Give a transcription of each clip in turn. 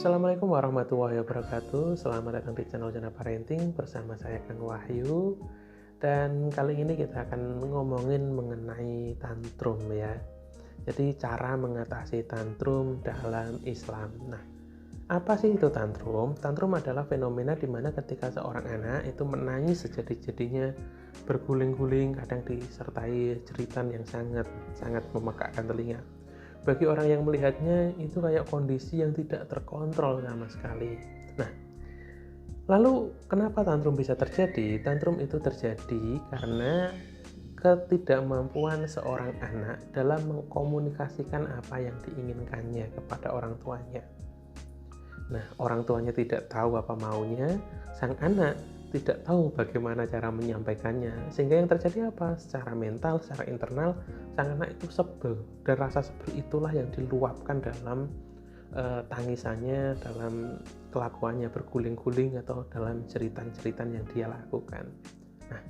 Assalamualaikum warahmatullahi wabarakatuh. Selamat datang di channel Jana Parenting bersama saya Kang Wahyu. Dan kali ini kita akan ngomongin mengenai tantrum ya. Jadi cara mengatasi tantrum dalam Islam. Nah, apa sih itu tantrum? Tantrum adalah fenomena di mana ketika seorang anak itu menangis sejadi-jadinya, berguling-guling, kadang disertai jeritan yang sangat memekakkan telinga. Bagi orang yang melihatnya itu kayak kondisi yang tidak terkontrol sama sekali. Nah, lalu kenapa tantrum bisa terjadi? Tantrum itu terjadi karena ketidakmampuan seorang anak dalam mengkomunikasikan apa yang diinginkannya kepada orang tuanya. Nah, orang tuanya tidak tahu apa maunya, sang anak tidak tahu bagaimana cara menyampaikannya, sehingga yang terjadi apa? Secara mental, secara internal, sang anak itu sebel, dan rasa sebel itulah yang diluapkan dalam tangisannya, dalam kelakuannya berguling-guling atau dalam jeritan-jeritan yang dia lakukan. Nah,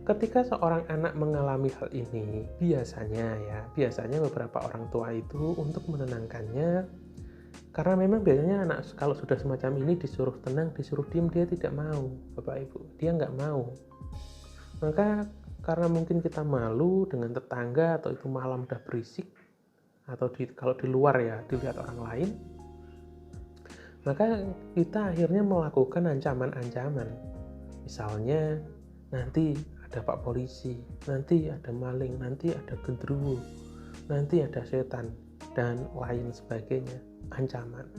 ketika seorang anak mengalami hal ini, biasanya beberapa orang tua itu untuk menenangkannya, karena memang biasanya anak kalau sudah semacam ini disuruh tenang, disuruh diem, dia tidak mau, Bapak Ibu. Dia nggak mau. Maka karena mungkin kita malu dengan tetangga atau itu malam udah berisik, atau kalau di luar ya dilihat orang lain, maka kita akhirnya melakukan ancaman-ancaman. Misalnya nanti ada Pak Polisi, nanti ada maling, nanti ada genderuwo, nanti ada setan, dan lain sebagainya. Ancaman.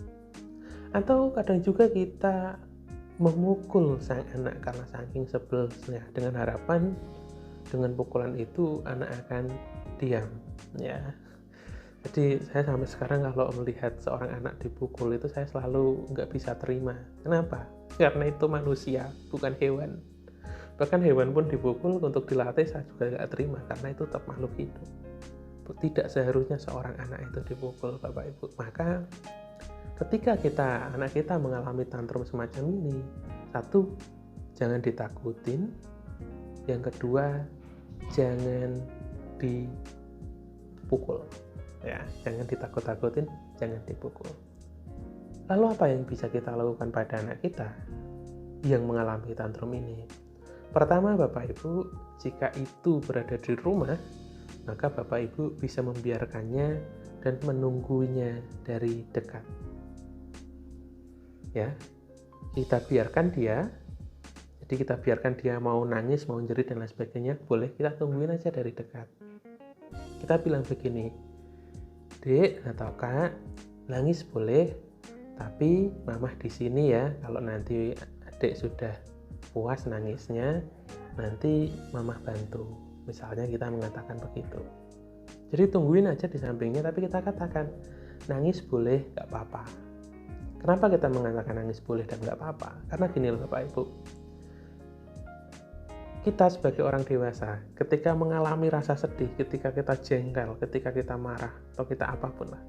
Atau kadang juga kita memukul sang anak karena saking sebelnya, dengan harapan dengan pukulan itu anak akan diam ya. Jadi saya sampai sekarang kalau melihat seorang anak dipukul itu saya selalu nggak bisa terima. Kenapa? Karena itu manusia, bukan hewan. Bahkan hewan pun dipukul untuk dilatih saya juga nggak terima, karena itu tetap makhluk hidup. Tidak seharusnya seorang anak itu dipukul, Bapak Ibu. Maka ketika anak kita mengalami tantrum semacam ini, satu, jangan ditakutin. Yang kedua, jangan dipukul. Ya, jangan ditakut-takutin, jangan dipukul. Lalu apa yang bisa kita lakukan pada anak kita yang mengalami tantrum ini? Pertama, Bapak Ibu, jika itu berada di rumah, maka Bapak Ibu bisa membiarkannya dan menunggunya dari dekat. Ya, kita biarkan dia. Jadi kita biarkan dia mau nangis, mau jerit dan lain sebagainya, boleh kita tungguin aja dari dekat. Kita bilang begini, Dek atau Kak, nangis boleh, tapi Mamah di sini ya. Kalau nanti Adik sudah puas nangisnya, nanti Mamah bantu. Misalnya kita mengatakan begitu. Jadi tungguin aja di sampingnya, tapi kita katakan nangis boleh, gak apa-apa. Kenapa kita mengatakan nangis boleh dan gak apa-apa? Karena gini loh Bapak Ibu, kita sebagai orang dewasa ketika mengalami rasa sedih, ketika kita jengkel, ketika kita marah, atau kita apapun lah,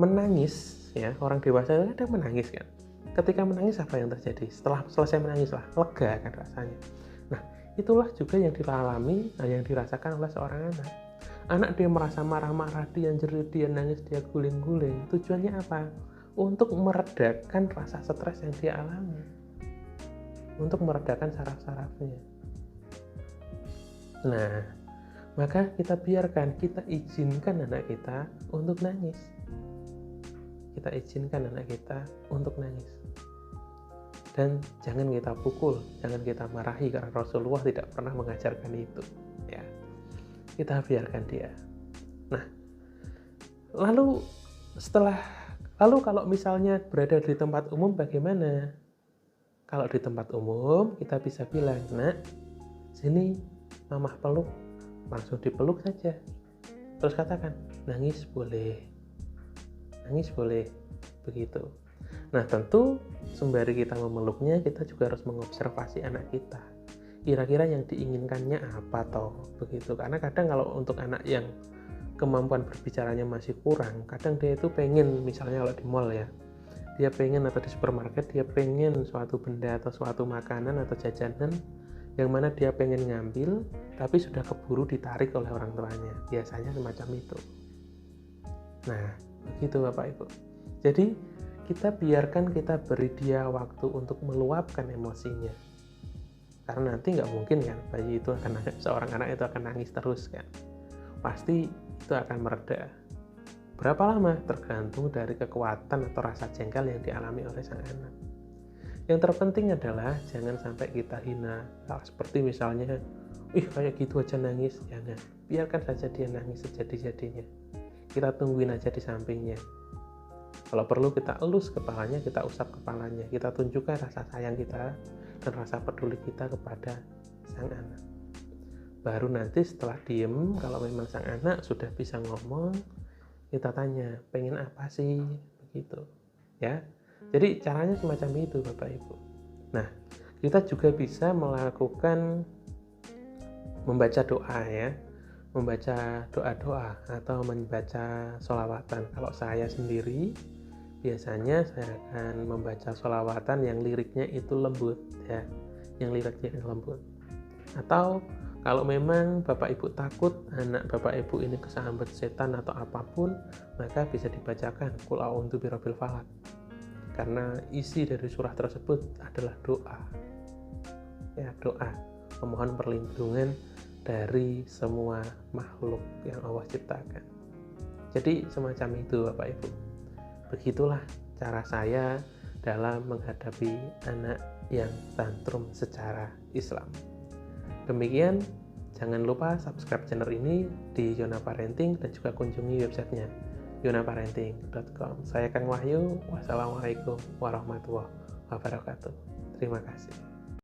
menangis ya, orang dewasa itu kadang menangis kan. Ketika menangis apa yang terjadi? Setelah selesai menangis lah, lega kan rasanya. Nah, itulah juga yang dialami, yang dirasakan oleh seorang anak. Anak dia merasa marah-marah, dia jerit, dia nangis, dia guling-guling. Tujuannya apa? Untuk meredakan rasa stres yang dia alami. Untuk meredakan saraf-sarafnya. Nah, maka kita biarkan, kita izinkan anak kita untuk nangis. Kita izinkan anak kita untuk nangis. Dan jangan kita pukul, jangan kita marahi, karena Rasulullah tidak pernah mengajarkan itu ya. Kita biarkan dia. Nah, lalu kalau misalnya berada di tempat umum bagaimana? Kalau di tempat umum kita bisa bilang, Nak, sini Mamah peluk, langsung dipeluk saja. Terus katakan, nangis boleh, begitu. Nah, tentu sembari kita memeluknya, kita juga harus mengobservasi anak kita. Kira-kira yang diinginkannya apa toh, begitu. Karena kadang kalau untuk anak yang kemampuan berbicaranya masih kurang, kadang dia itu pengen, misalnya kalau di mall ya, dia pengen, atau di supermarket, dia pengen suatu benda atau suatu makanan atau jajanan yang mana dia pengen ngambil, tapi sudah keburu ditarik oleh orang tuanya. Biasanya semacam itu. Nah, begitu Bapak Ibu. Jadi kita biarkan, kita beri dia waktu untuk meluapkan emosinya. Karena nanti nggak mungkin kan bayi itu akan seorang anak itu akan nangis terus kan. Pasti itu akan mereda. Berapa lama? Tergantung dari kekuatan atau rasa jengkel yang dialami oleh sang anak. Yang terpenting adalah jangan sampai kita hina. Seperti misalnya, kayak gitu aja nangis. Jangan. Biarkan saja dia nangis sejadi-jadinya. Kita tungguin aja di sampingnya. Kalau perlu kita elus kepalanya, kita usap kepalanya, kita tunjukkan rasa sayang kita dan rasa peduli kita kepada sang anak. Baru nanti setelah diem, kalau memang sang anak sudah bisa ngomong, kita tanya, pengen apa sih? Begitu. Ya. Jadi caranya semacam itu Bapak Ibu. Nah, kita juga bisa melakukan membaca doa ya. Membaca doa-doa atau membaca sholawatan. Kalau saya sendiri biasanya saya akan membaca sholawatan yang liriknya itu lembut ya, yang liriknya lembut. Atau kalau memang Bapak Ibu takut anak Bapak Ibu ini kesambet setan atau apapun, maka bisa dibacakan Qul a'udzu birabbil falaq. Karena isi dari surah tersebut adalah doa. Ya, doa memohon perlindungan dari semua makhluk yang Allah ciptakan. Jadi semacam itu Bapak Ibu. Begitulah cara saya dalam menghadapi anak yang tantrum secara Islam. Demikian, jangan lupa subscribe channel ini di Yona Parenting dan juga kunjungi websitenya yonaparenting.com. Saya Kang Wahyu. Wassalamualaikum warahmatullahi wabarakatuh. Terima kasih.